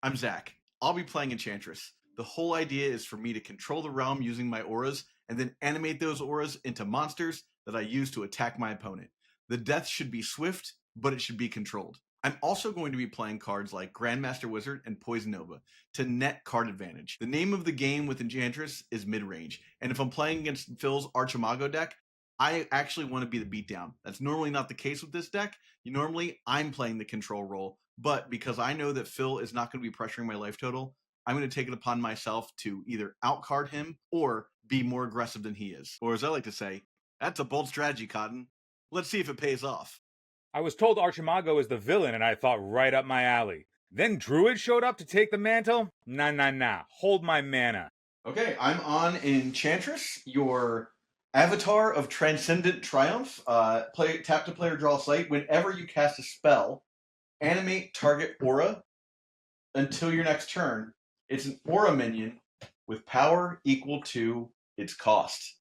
I'm Zach. I'll be playing Enchantress. The whole idea is for me to control the realm using my auras and then animate those auras into monsters that I use to attack my opponent. The death should be swift, but it should be controlled. I'm also going to be playing cards like Grandmaster Wizard and Poison Nova to net card advantage. The name of the game with Enchantress is mid-range, and if I'm playing against Phil's Archimago deck, I actually want to be the beatdown. That's normally not the case with this deck. Normally, I'm playing the control role, but because I know that Phil is not going to be pressuring my life total, I'm going to take it upon myself to either outcard him or be more aggressive than he is. Or as I like to say, that's a bold strategy, Cotton. Let's see if it pays off. I was told Archimago is the villain, and I thought right up my alley. Then Druid showed up to take the mantle? Nah. Hold my mana. Okay, I'm on Enchantress, your avatar of Transcendent Triumph. Tap to play or draw a sight. Whenever you cast a spell, animate target aura until your next turn. It's an aura minion with power equal to its cost.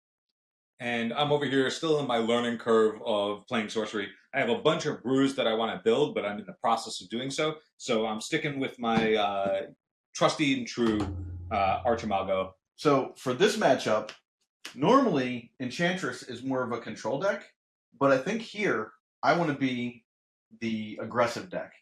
And I'm over here still in my learning curve of playing sorcery. I have a bunch of brews that I want to build, but I'm in the process of doing so. So I'm sticking with my trusty and true Archimago. So for this matchup, normally Enchantress is more of a control deck, but I think here I want to be the aggressive deck.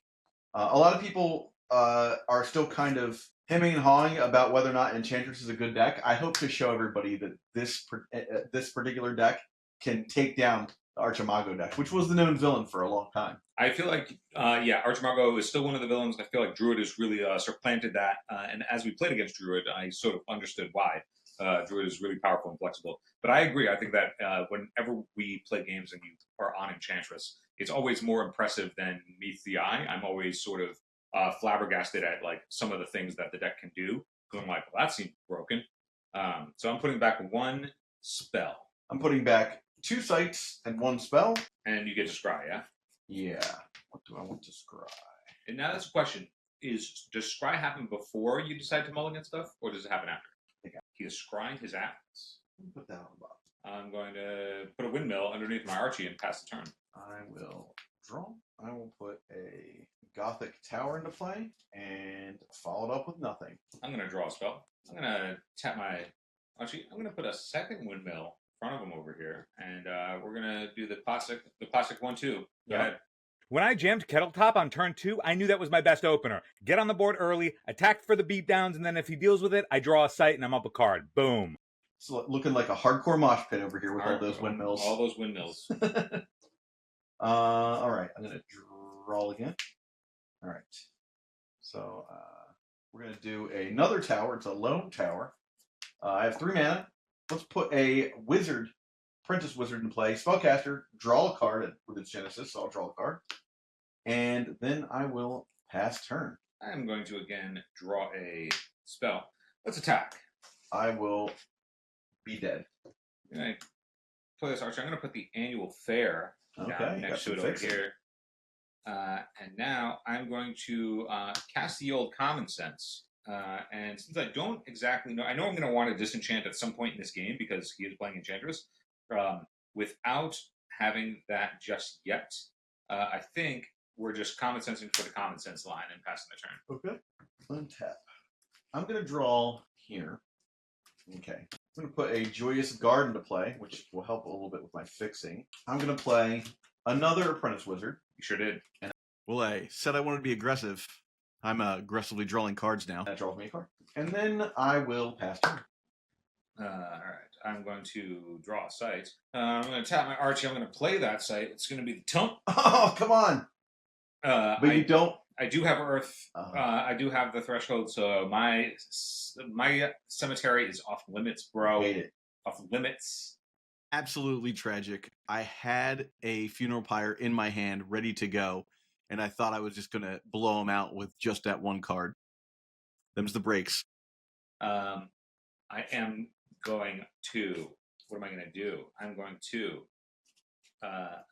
A lot of people are still kind of hemming and hawing about whether or not Enchantress is a good deck. I hope to show everybody that this particular deck can take down the Archimago deck, which was the known villain for a long time. I feel like, Archimago is still one of the villains. I feel like Druid has really supplanted that. And as we played against Druid, I sort of understood why. Druid is really powerful and flexible. But I agree. I think that whenever we play games and you are on Enchantress, it's always more impressive than meets the eye. I'm always sort of flabbergasted at like some of the things that the deck can do. Because I'm like, well, that seems broken. So I'm putting back one spell. I'm putting back 2 sights and 1 spell. And you get to scry, yeah? Yeah. What do I want to scry? And now that's a question. Does scry happen before you decide to mulligan stuff, or does it happen after? He is scrying his assets. Put that on the bottom. I'm going to put a windmill underneath my Archie and pass the turn. I will draw. I will put a Gothic tower into play and follow it up with nothing. I'm going to draw a spell. I'm going to tap my Archie. I'm going to put a second windmill in front of him over here, and we're going to do the classic 1-2. Go ahead. When I jammed Kettletop on turn 2, I knew that was my best opener. Get on the board early, attack for the beatdowns, and then if he deals with it, I draw a sight and I'm up a card. Boom. It's looking like a hardcore mosh pit over here with all those windmills. All those windmills. All right, I'm going to draw again. All right. So we're going to do another tower. It's a lone tower. I have 3 mana. Let's put a wizard, apprentice wizard in play. Spellcaster, draw a card with its genesis, so I'll draw a card. And then I will pass turn. I'm going to again draw a spell. Let's attack. I will be dead. I'm going to play this Archer. I'm going to put the annual fair down next to it over here. And now I'm going to cast the old common sense. And since I don't exactly know, I know I'm going to want to disenchant at some point in this game because he is playing Enchantress. Without having that just yet, I think we're just common sensing for the common sense line and passing the turn. Okay. Untap. I'm going to draw here. Okay. I'm going to put a Joyous Guard into play, which will help a little bit with my fixing. I'm going to play another Apprentice Wizard. You sure did. Well, I said I wanted to be aggressive. I'm aggressively drawing cards now. That draws me a card. And then I will pass turn. All right. I'm going to draw a sight. I'm going to tap my Archie. I'm going to play that sight. It's going to be the Tump. Oh, come on. But you don't. I do have Earth. I do have the Threshold, so my cemetery is off limits, bro. Hate it. Off limits. Absolutely tragic. I had a Funeral Pyre in my hand, ready to go, and I thought I was just going to blow him out with just that one card. Them's the breaks. I am going to... What am I going to do? I'm going to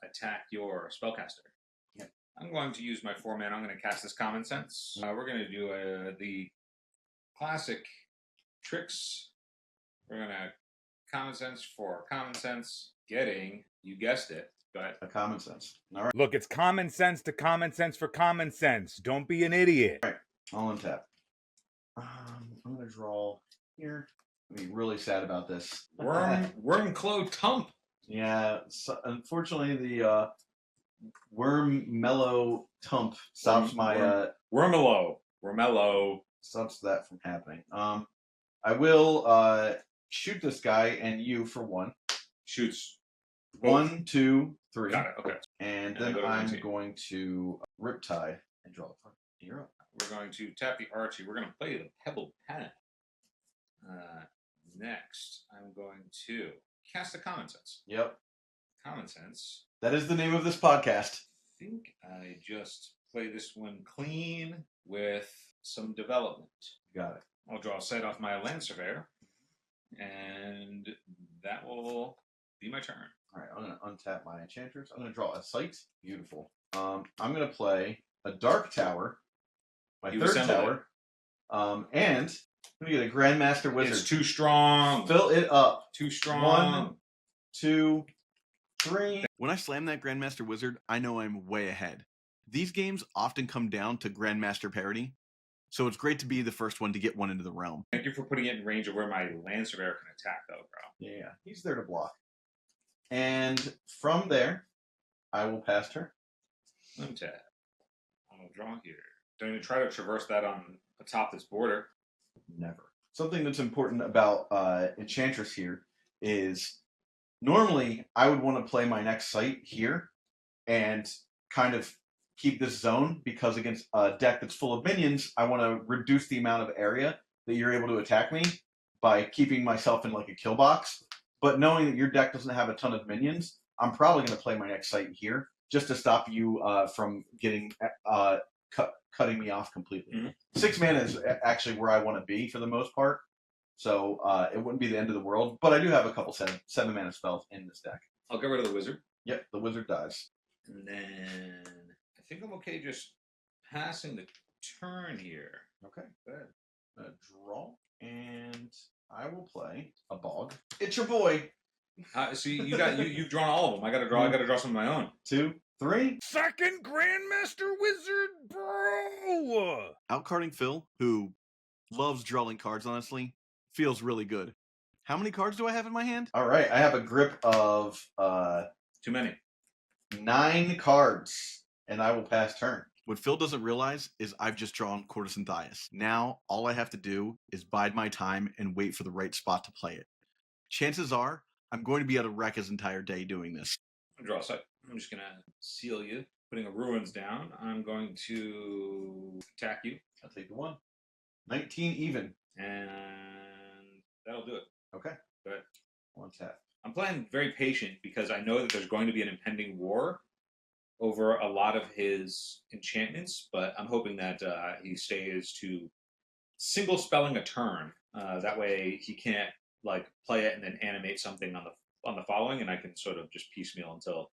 attack your Spellcaster. Yep. I'm going to use my 4 mana. I'm going to cast this Common Sense. We're going to do the classic tricks. We're going to Common Sense for Common Sense. Getting, you guessed it, but a Common Sense. All right. Look, it's common sense to common sense for common sense. Don't be an idiot. All right. I'll untap. I'm going to draw here. I'm going to be really sad about this. Wormclaw Tump. Yeah, so unfortunately, the Worm Mellow Tump stops Wormello. stops that from happening. I will shoot this guy and you for one. Shoots. 1, 2, 3. Got it. Okay. And And I then go to I'm 19. going to Riptide and draw a card. You're up. We're going to tap the Archie. We're going to play the Pebble Pen. Next, I'm going to cast a Common Sense. Yep. Common Sense. That is the name of this podcast. I think I just play this one clean with some development. Got it. I'll draw a sight off my Land Surveyor, and that will be my turn. All right, I'm going to untap my Enchantress. I'm going to draw a sight. Beautiful. I'm going to play a Dark Tower, my You third assembled tower, and I'm going to get a Grandmaster Wizard. It's too strong. Fill it up. Too strong. 1, 2, 3. When I slam that Grandmaster Wizard, I know I'm way ahead. These games often come down to Grandmaster parity, so it's great to be the first one to get one into the realm. Thank you for putting it in range of where my Land Surveyor can attack, though, bro. Yeah, he's there to block. And from there, I will pass turn. Untap. I'm going to draw here. Don't even try to traverse that on atop this border. Never. Something that's important about Enchantress here is normally I would want to play my next site here and kind of keep this zone because against a deck that's full of minions, I want to reduce the amount of area that you're able to attack me by keeping myself in like a kill box. But knowing that your deck doesn't have a ton of minions, I'm probably going to play my next site here just to stop you from getting cutting me off completely. Mm-hmm. 6 mana is actually where I want to be for the most part, so it wouldn't be the end of the world. But I do have a couple 7 mana spells in this deck. I'll get rid of the Wizard. Yep, the Wizard dies. And then I think I'm okay just passing the turn here. Okay, good. Draw, and I will play a Bog. It's your boy. So you've drawn all of them. I got to draw some of my own. 2, 3. Second Grandmaster Wizard, bro! Outcarding Phil, who loves drawing cards, honestly, feels really good. How many cards do I have in my hand? All right, I have a grip of Too many. 9 cards, and I will pass turn. What Phil doesn't realize is I've just drawn Courtesan Dias. Now, all I have to do is bide my time and wait for the right spot to play it. Chances are, I'm going to be able to wreck his entire day doing this. Draw a sight. I'm just going to seal you. Putting a Ruins down. I'm going to attack you. I'll take the 1. 19 even. And that'll do it. Okay. Go ahead. 1 tap. I'm playing very patient because I know that there's going to be an impending war over a lot of his enchantments, but I'm hoping that he stays to single spelling a turn. That way he can't like play it and then animate something on the following, and I can sort of just piecemeal until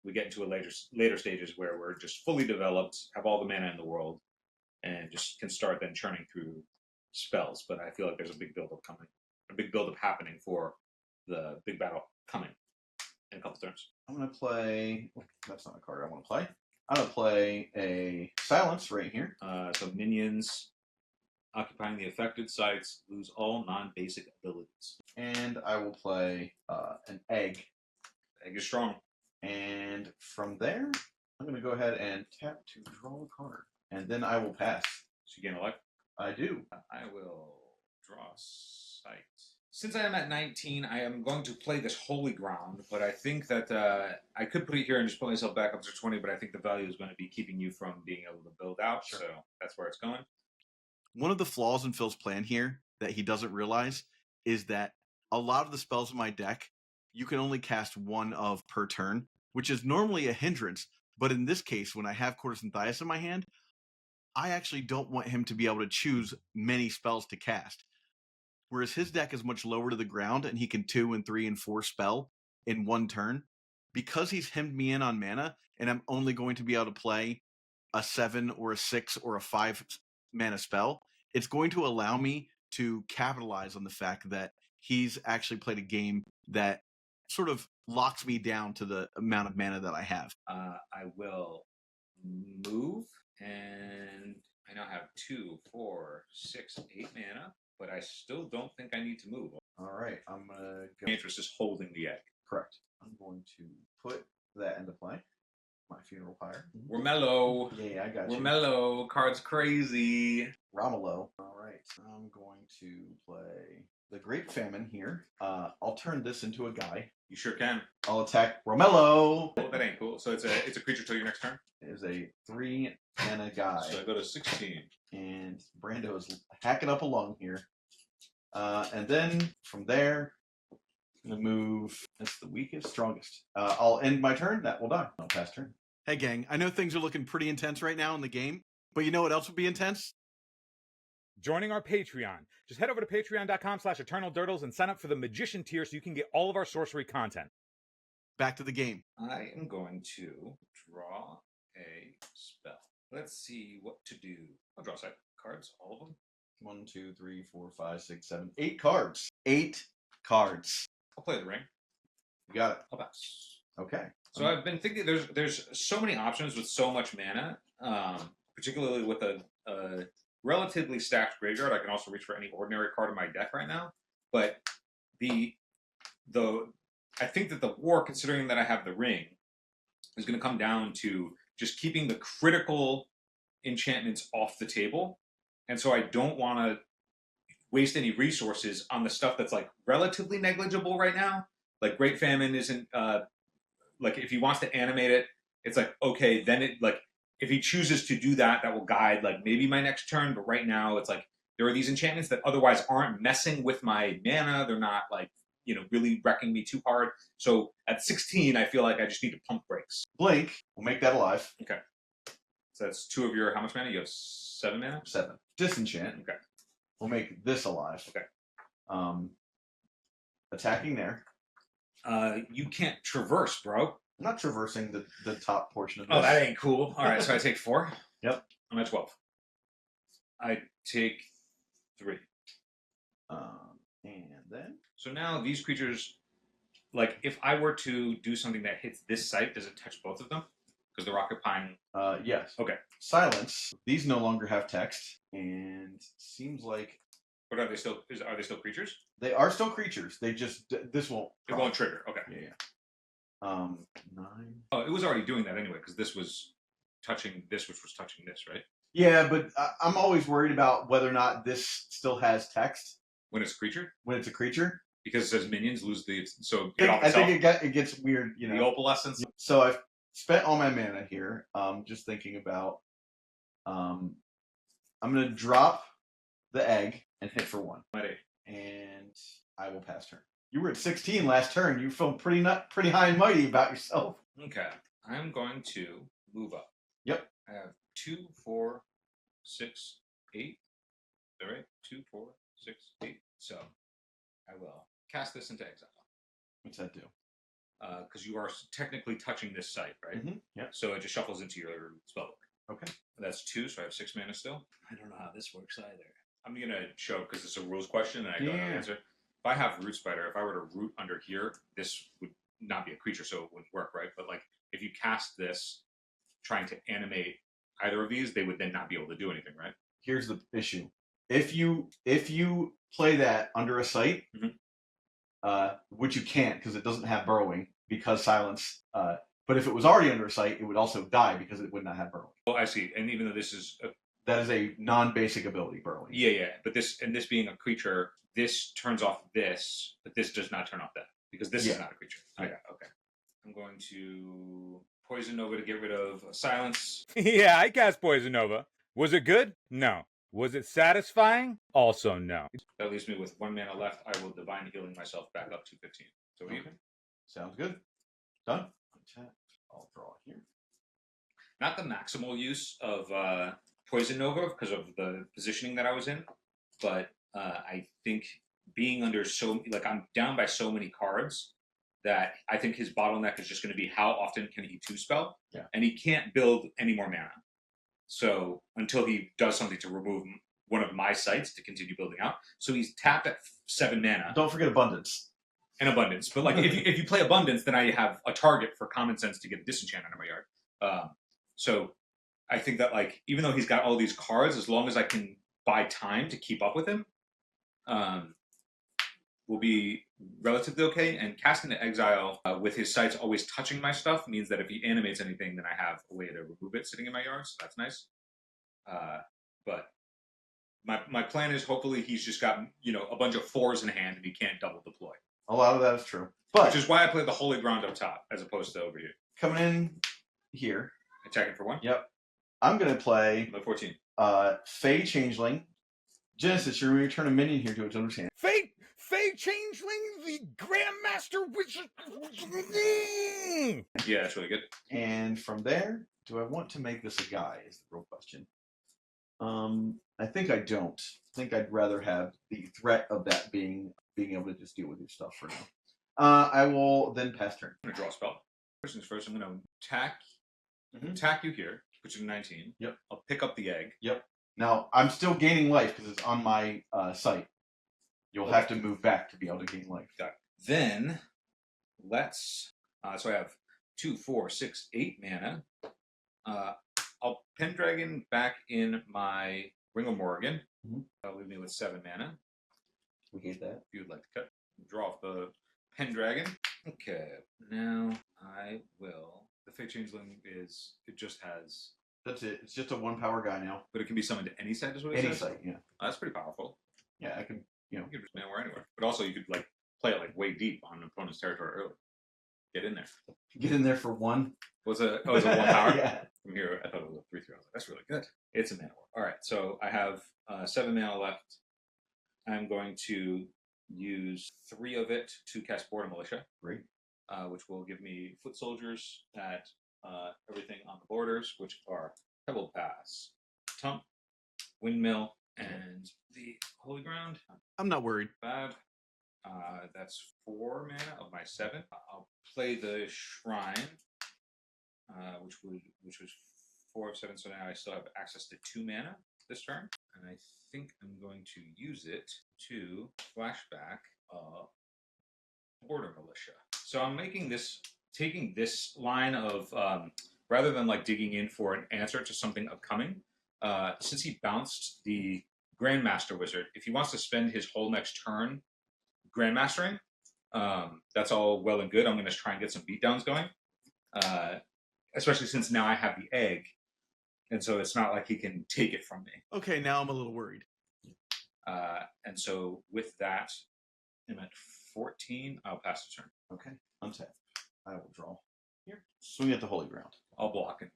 we get into a later stages where we're just fully developed, have all the mana in the world, and just can start then churning through spells. But I feel like there's a big buildup coming, a big buildup happening for the big battle coming in a couple turns. I'm going to play... That's not a card I want to play. I'm going to play a Silence right here. So minions occupying the affected sites lose all non-basic abilities. And I will play an Egg. Egg is strong. And from there, I'm going to go ahead and tap to draw a card. And then I will pass. So you gain a life? I do. I will draw sight. Since I am at 19, I am going to play this Holy Ground, but I think that I could put it here and just put myself back up to 20, but I think the value is going to be keeping you from being able to build out, Sure. So that's where it's going. One of the flaws in Phil's plan here that he doesn't realize is that a lot of the spells in my deck, you can only cast 1 of per turn, which is normally a hindrance, but in this case, when I have Courtesan Dias in my hand, I actually don't want him to be able to choose many spells to cast. Whereas his deck is much lower to the ground and he can 2 and 3 and 4 spell in 1 turn. Because he's hemmed me in on mana and I'm only going to be able to play a 7 or a 6 or a 5 mana spell, it's going to allow me to capitalize on the fact that he's actually played a game that sort of locks me down to the amount of mana that I have. I will move, and I now have 2, 4, 6, 8 mana, but I still don't think I need to move. All right, I'm gonna go. Enchantress is holding the egg. Correct. I'm going to put that into play. My funeral pyre. We're mellow. Yeah, I got We're you. mellow. Card's crazy. Romelo. All right, I'm going to play the Great Famine here. I'll turn this into a guy. You sure can. I'll attack Romelo. Oh, that ain't cool. So it's a creature till your next turn. It is a 3 and a guy. So I go to 16. And Brando is hacking up along here. And then from there, I'm going to move. That's the weakest, strongest. I'll end my turn. That will die. I'll pass turn. Hey, gang. I know things are looking pretty intense right now in the game, but you know what else would be intense? Joining our Patreon. Just head over to patreon.com/eternaldurdles and sign up for the Magician tier so you can get all of our sorcery content. Back to the game. I am going to draw a spell. Let's see what to do. I'll draw side cards, all of them. 1, 2, 3, 4, 5, 6, 7, 8 cards. 8 cards. I'll play the ring. You got it. I'll pass. Okay. So I've been thinking there's so many options with so much mana, particularly with a relatively stacked graveyard. I can also reach for any ordinary card in my deck right now. But I think that the war, considering that I have the ring, is going to come down to just keeping the critical enchantments off the table. And so I don't want to waste any resources on the stuff that's like relatively negligible right now. Like Great Famine isn't like if he wants to animate it, it's like okay, then it like if he chooses to do that, that will guide like maybe my next turn. But right now, it's like there are these enchantments that otherwise aren't messing with my mana. They're not like really wrecking me too hard. So at 16, I feel like I just need to pump brakes. Blink. We'll make that alive. Okay. So that's 2 of your how much mana? You have 7 mana. 7. Disenchant. Okay. We'll make this alive. Okay. Attacking there. You can't traverse, bro. I'm not traversing the top portion of this. Oh, that ain't cool. All right, so I take 4. Yep. I'm at 12. I take 3. And then? So now these creatures, like if I were to do something that hits this site, does it touch both of them? Because the Rocket Pine... Yes. Okay. Silence. These no longer have text, and seems like... But are they still creatures? They are still creatures. They just... This won't... It won't trigger. Okay. Yeah. 9. Oh, it was already doing that anyway, because this was touching this, which was touching this, right? Yeah, but I'm always worried about whether or not this still has text. When it's a creature? When it's a creature? Because it says minions lose the... So I think it gets weird, The opalescence? So I've spent all my mana here. Just thinking about... I'm going to drop the egg and hit for 1. And I will pass turn. You were at 16 last turn. You feel pretty high and mighty about yourself. Okay. I'm going to move up. Yep. I have 2, 4, 6, 8. Is that right? 2, 4, 6, 8. So I will cast this into exile. What's that do? Because you are technically touching this site, right? Mm-hmm. Yep. So it just shuffles into your spellbook. Okay. That's 2, so I have 6 mana still. I don't know how this works either. I'm going to show because it's a rules question and I don't know the answer. If I have Root Spider, if I were to root under here, this would not be a creature, so it wouldn't work, right? But like if you cast this trying to animate either of these, they would then not be able to do anything, right? Here's the issue. If you play that under a site, which you can't because it doesn't have burrowing because silence. But if it was already under a site, it would also die because it would not have burrowing. Oh, I see. And even though this is that is a non-basic ability, burrowing. Yeah. But this being a creature, this turns off this, but this does not turn off that because this is not a creature. Yeah. Okay. I'm going to Poison Nova to get rid of silence. Yeah, I cast Poison Nova. Was it good? No. Was it satisfying? Also no. That leaves me with 1 mana left. I will Divine Healing myself back up to 15. So okay. Sounds good. Done. I'll draw here. Not the maximal use of Poison Nova because of the positioning that I was in, but I think being under I'm down by so many cards that I think his bottleneck is just going to be how often can he 2-spell, and he can't build any more mana. So until he does something to remove one of my sites to continue building out, so he's tapped at 7 mana. Don't forget Abundance. And Abundance, but like if you play Abundance, then I have a target for Common Sense to get a disenchant out of my yard. So I think that like even though he's got all these cards, as long as I can buy time to keep up with him, will be relatively okay. And casting the exile with his sights always touching my stuff means that if he animates anything, then I have a way to remove it sitting in my yard. So that's nice. But my plan is hopefully he's just got a bunch of 4s in hand and he can't double deploy. A lot of that is true, but which is why I played the Holy Ground up top as opposed to over here. Coming in here, attacking for 1. Yep, I'm gonna play the 14. Fey Changeling. Genesis, you're going to return a minion here to its owner's hand. Fey Changeling, the Grandmaster Wizard. Yeah, that's really good. And from there, do I want to make this a guy? Is the real question. I think I don't. I think I'd rather have the threat of that being able to just deal with your stuff for now. I will then pass turn. I'm gonna draw a spell. First things first, I'm gonna attack you here. Put you to 19. Yep. I'll pick up the egg. Yep. Now I'm still gaining life because it's on my site. You'll have to move back to be able to gain life. Got it. Then let's. So I have 2, 4, 6, 8 mana. I'll Pendragon back in my Ring of Morrigan. That'll leave me with 7 mana. We hate that. If you'd like to cut, draw off the Pendragon. Okay, now I will. The Fey Changeling it just has. That's it. It's just a 1-power guy now. But it can be summoned to any site, is what it Any says? site, yeah. That's pretty powerful. Yeah, I can, You can just manware anywhere. But also, you could like play it like way deep on an opponent's territory early. Get in there. Get in there for 1. Was it a 1-power? Yeah. From here, I thought it was a 3/3. I was like, that's really good. It's a mana war. All right, so I have 7 mana left. I'm going to use 3 of it to cast Border Militia. Great. Which will give me foot soldiers at everything on the borders, which are Pebble Pass, Tump, Windmill, and the Holy Ground. I'm not worried. Bad. That's 4 mana of my 7. I'll play the Shrine, which was 4 of 7. So now I still have access to 2 mana this turn, and I think I'm going to use it to flashback Border Militia. So I'm taking this line of rather than like digging in for an answer to something upcoming. Since he bounced the Grandmaster Wizard, if he wants to spend his whole next turn Grandmastering, that's all well and good. I'm going to try and get some beatdowns going, especially since now I have the egg, and so it's not like he can take it from me. Okay, now I'm a little worried. And so with that, I'm at 14. I'll pass the turn. Okay, untap. I will draw. Here. Swing at the Holy Ground. I'll block and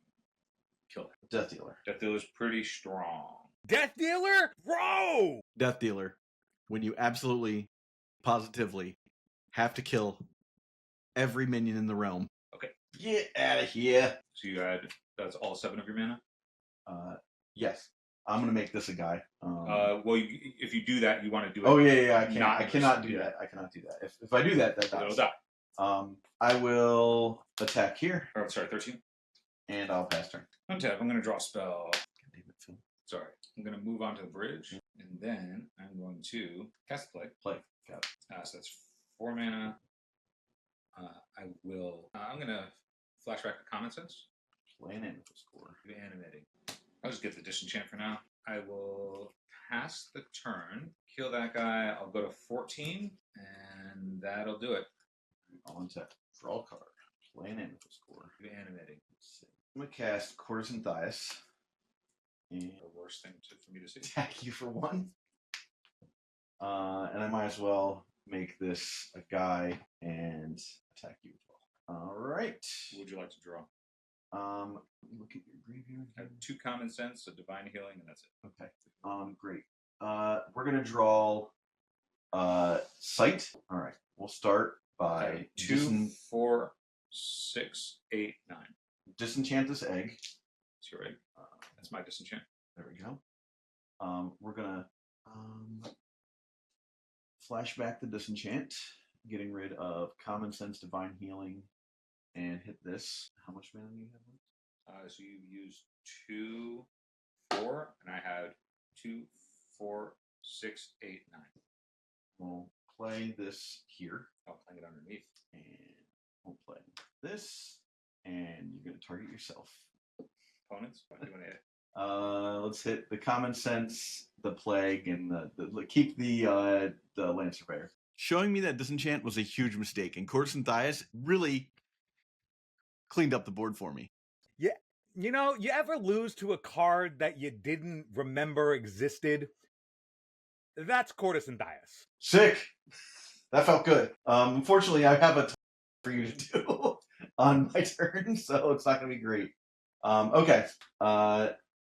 kill it. Death Dealer. Death Dealer's pretty strong. Death Dealer? Bro! Death Dealer. When you absolutely, positively have to kill every minion in the realm. Okay. Get out of here. So that's all 7 of your mana? Yes. I'm going to make this a guy. Well, if you do that, you want to do it. Oh, yeah. I can't. Not I cannot do that. I cannot do that. If I do that, that It'll dies. die. I will attack here. Oh, sorry, 13. And I'll pass turn. Untap. I'm going to draw a spell. God damn it, Phil. Sorry. I'm going to move on to the bridge, and then I'm going to cast Play. Play. Got it. So that's 4 mana. I'm going to flashback to Common Sense. Play an animal score. Do animating. I'll just get the disenchant for now. I will pass the turn, kill that guy. I'll go to 14, and that'll do it. I'll untap. Draw a card. Play an animal score. Do animating. Let's see. I'm going to cast Courtesan Dias. And The worst thing for me to see. attack you for 1. And I might as well make this a guy and attack you as well. All right. What would you like to draw? Look at your graveyard. I have 2 Common Sense, a Divine Healing, and that's it. Okay. Great. We're gonna draw sight. All right. We'll start by 2, 4, 6, 8, 9. Disenchant this egg. That's your egg. That's my disenchant. There we go. We're gonna flashback the disenchant, getting rid of Common Sense, Divine Healing, and hit this. How much mana do you have left? So you used 2, 4, and I had 2, 4, 6, 8, 9. We'll play this here. I'll playing it underneath. And we'll play this. And you're going to target yourself. opponents? What do you want to hit? Let's hit the common sense, the plague, and keep the land surveyor. Showing me that disenchant was a huge mistake, and Courtesan Dias really cleaned up the board for me. Yeah, you know, you ever lose to a card that you didn't remember existed? That's Courtesan Dias. Sick. That felt good. Unfortunately, I have a ton for you to do on my turn, so it's not going to be great. Okay.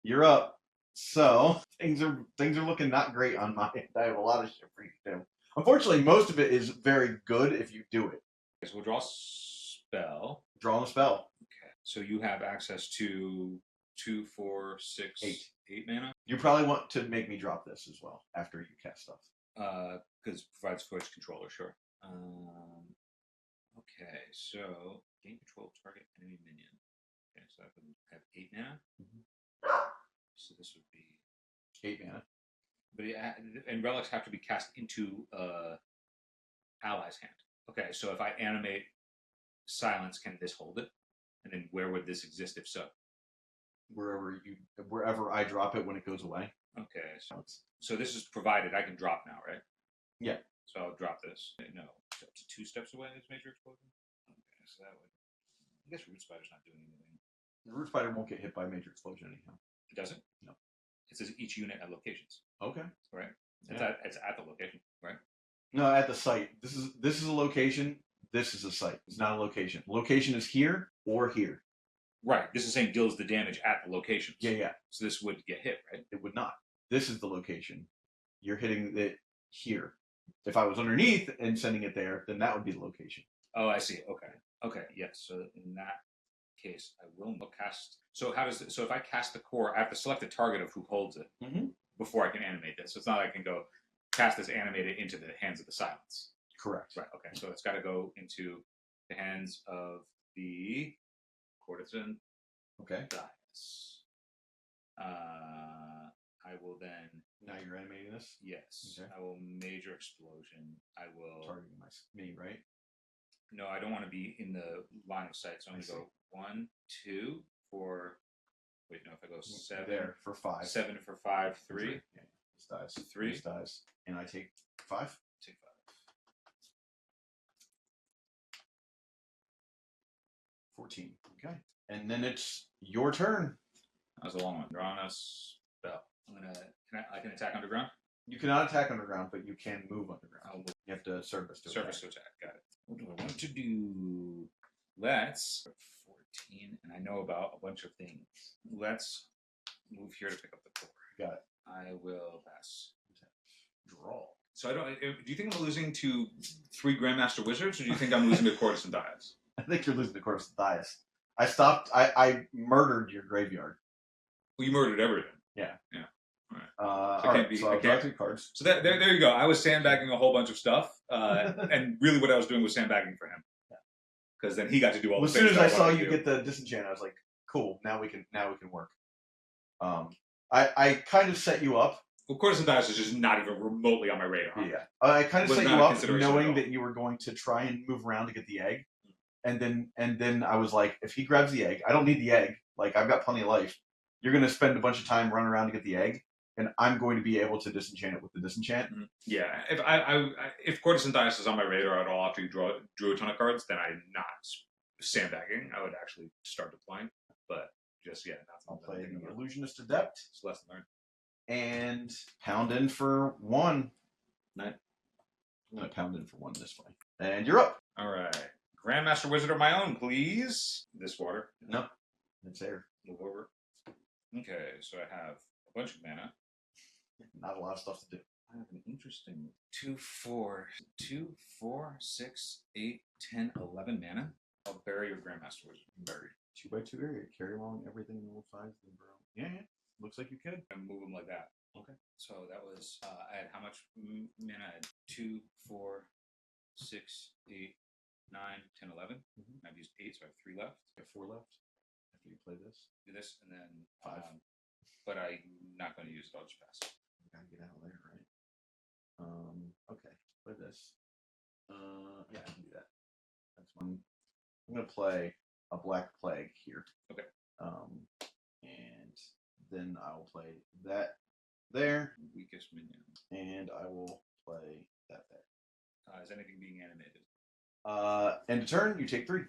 You're up. So things are looking not great on my end. I have a lot of shit for you to do. Unfortunately, most of it is very good if you do it. Okay, so we'll draw a spell. Drawing a spell. Okay. So you have access to 2, 4, 6, 8 mana? You probably want to make me drop this as well after you cast stuff. Because it provides voice controller, sure. Okay, so gain control of target enemy minion. Okay, so I would have 8 mana. So this would be 8 mana. But and relics have to be cast into ally's hand. Okay, so if I animate silence, can this hold it? And then where would this exist if so? Wherever I drop it when it goes away. Okay, so this is provided I can drop now, right? Yeah. So I'll drop this. No, up to 2 steps away is major explosion. Okay, so that would. I guess Root Spider's not doing anything. The Root Spider won't get hit by major explosion anyhow. It doesn't? No. It says each unit at locations. Okay. Right. Yeah. It's at the location, right? No, at the site. This is a location. This is a site. It's not a location. Location is here or here. Right. This is saying deals the damage at the locations. Yeah. So this would get hit, right? It would not. This is the location. You're hitting it here. If I was underneath and sending it there, then that would be the location. Oh, I see. Okay. Yes. So in that case, I will cast. So if I cast the core, I have to select the target of who holds it before I can animate this. So it's not like I can go cast this animated into the hands of the silence. Correct. Right. Okay. So it's got to go into the hands of the Courtesan Dias. I will then. Now you're animating this? Yes. Okay. I will major explosion. I will. Targeting me, right? No, I don't want to be in the line of sight. So I'm going to go 1, 2, 4. Wait, no, if I go 7. There for 5. 7 for 5, 3. Yeah. This dies. 3. This dies. And I take 5? Take 5. 14. Okay. And then it's your turn. That was a long one. Drawing a spell. I can attack underground? You cannot attack underground, but you can move underground. I'll move. You have to service to Service to attack. Got it. What do I want to do? Let's 14, and I know about a bunch of things. Let's move here to pick up the core. Got it. I will pass. Draw. So I don't. Do you think I'm losing to 3 Grandmaster Wizards, or do you think I'm losing to Courtesan Dias? I think you're losing to Courtesan Dias. I murdered your graveyard. Well, you murdered everything. Yeah. All right. So I'll draw 3 cards. So there you go. I was sandbagging a whole bunch of stuff, and really what I was doing was sandbagging for him. Because then he got to do all the As things. soon as I saw you get the disenchant, I was like, cool, now we can work. I kind of set you up. Well, Courtesan Dias is just not even remotely on my radar. Yeah. I kind of Was set not you a up consideration knowing at all. that you were going to try and move around to get the egg. And then I was like, if he grabs the egg, I don't need the egg. Like, I've got plenty of life. You're going to spend a bunch of time running around to get the egg, and I'm going to be able to disenchant it with the disenchant. Yeah. If Courtesan Dias is on my radar at all after you drew a ton of cards, then I'm not sandbagging. I would actually start deploying. But just, yeah. I'll play the Illusionist Adept. It's lesson learned. And pound in for 1. Nice. I'm going to pound in for 1 this way. And you're up. All right. Grandmaster Wizard of my own, please. This water. No. It's air. Move over. Okay, so I have a bunch of mana. Not a lot of stuff to do. I have an interesting 2, 4, 6, 8, 10, 11 mana. I'll bury your Grandmaster Wizard. Buried. 2x2 area. Carry along everything in all sides. Yeah. Looks like you could. And move them like that. Okay. So that was, I had how much mana? I had 2, 4, 6, 8, 9, 10, 11. I've used 8, so I have 3 left. You have 4 left after you play this. Do this, and then 5. But I'm not going to use it. I'll just pass. Gotta get out of there, right? Okay. Play this. Yeah, I can do that. That's one. I'm gonna play a Black Plague here. Okay. And then I will play that there, Weakest minion. and I will play that there. Is anything being animated? End of turn, you take 3.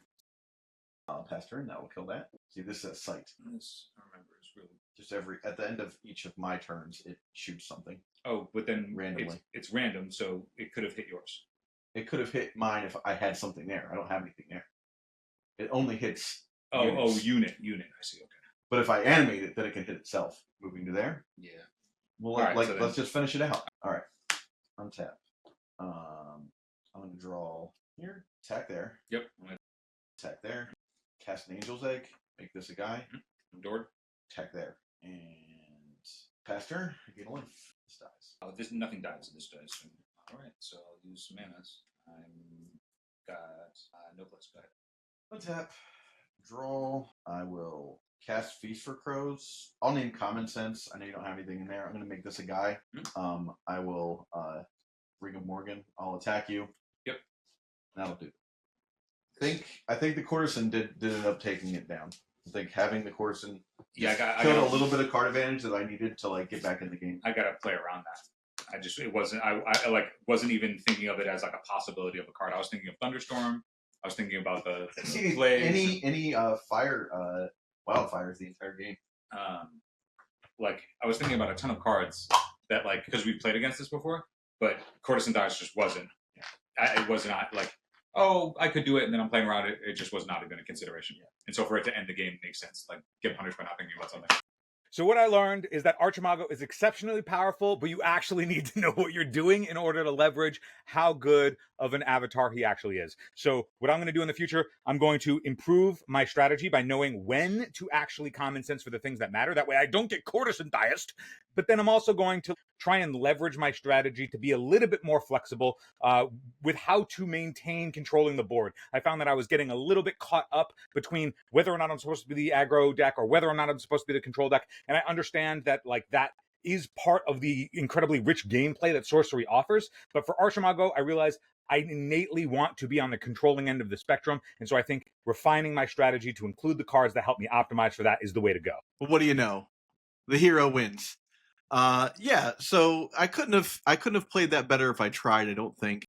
Pass turn, that will kill that. See, this is sight. This, I remember, it's really... Just at the end of each of my turns, it shoots something. Oh, but then randomly. It's random, so it could have hit yours. It could have hit mine if I had something there. I don't have anything there. It only hits. Unit. I see. Okay. But if I animate it, then it can hit itself. Moving to there. Yeah. Well, All right, so let's just finish it out. All right. Untap. I'm going to draw here. Attack there. Yep. Attack there. Cast an Angel's Egg. Make this a guy. Endured. Attack there. And pass turn. I get a life. This dies. Oh, nothing dies. This dies. All right. So I'll use some manas. I'm got no place. Go ahead. Untap. Draw. I will cast Feast for Crows. I'll name Common Sense. I know you don't have anything in there. I'm going to make this a guy. I will Ring of Morgan. I'll attack you. Yep. That'll do. I think the Courtesan did end up taking it down. I think having the Courtesan I got a little bit of card advantage that I needed to like get back in the game. I got to play around that. I like wasn't even thinking of it as like a possibility of a card. I was thinking of Thunderstorm. I was thinking about the plays. Any fire wildfires the entire game. Like I was thinking about a ton of cards that like because we played against this before, but Courtesan Dias just wasn't. It was not like I could do it, and then I'm playing around it. It just was not even a consideration. Yeah. And so for it to end the game makes sense. Like get punished by not thinking about something. So what I learned is that Archimago is exceptionally powerful, but you actually need to know what you're doing in order to leverage how good of an avatar he actually is. So what I'm going to do in the future, I'm going to improve my strategy by knowing when to actually common sense for the things that matter. That way I don't get Courtesan Dias. But then I'm also going to try and leverage my strategy to be a little bit more flexible with how to maintain controlling the board. I found that I was getting a little bit caught up between whether or not I'm supposed to be the aggro deck or whether or not I'm supposed to be the control deck. And I understand that like that is part of the incredibly rich gameplay that Sorcery offers. But for Archimago, I realized I innately want to be on the controlling end of the spectrum. And so I think refining my strategy to include the cards that help me optimize for that is the way to go. Well, what do you know? The hero wins. So I couldn't have played that better if I tried, I don't think.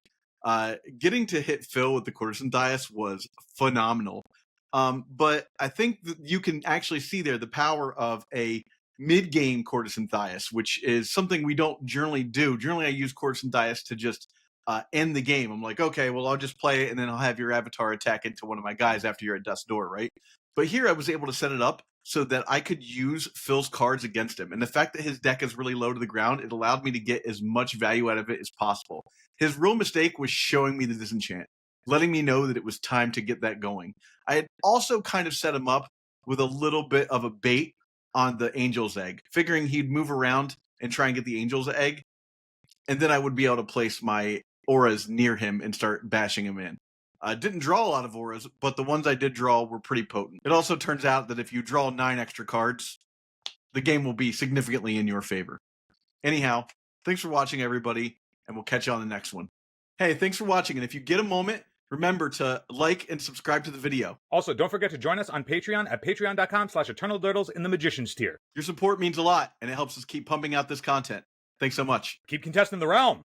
Getting to hit Phil with the Courtesan Dias was phenomenal. But I think that you can actually see there the power of a mid-game Courtesan Dias, which is something we don't generally do. Generally, I use Courtesan Dias to just end the game. I'm like, okay, well, I'll just play it, and then I'll have your avatar attack into one of my guys after you're at death's door, right? But here I was able to set it up so that I could use Phil's cards against him. And the fact that his deck is really low to the ground, it allowed me to get as much value out of it as possible. His real mistake was showing me the disenchant, letting me know that it was time to get that going. I had also kind of set him up with a little bit of a bait on the Angel's Egg, figuring he'd move around and try and get the Angel's Egg, and then I would be able to place my auras near him and start bashing him in. I didn't draw a lot of auras, but the ones I did draw were pretty potent. It also turns out that if you draw 9 extra cards, the game will be significantly in your favor. Anyhow, thanks for watching, everybody, and we'll catch you on the next one. Hey, thanks for watching, and if you get a moment, remember to like and subscribe to the video. Also, don't forget to join us on Patreon at patreon.com/eternaldurdles in the Magician's tier. Your support means a lot, and it helps us keep pumping out this content. Thanks so much. Keep contesting the realm.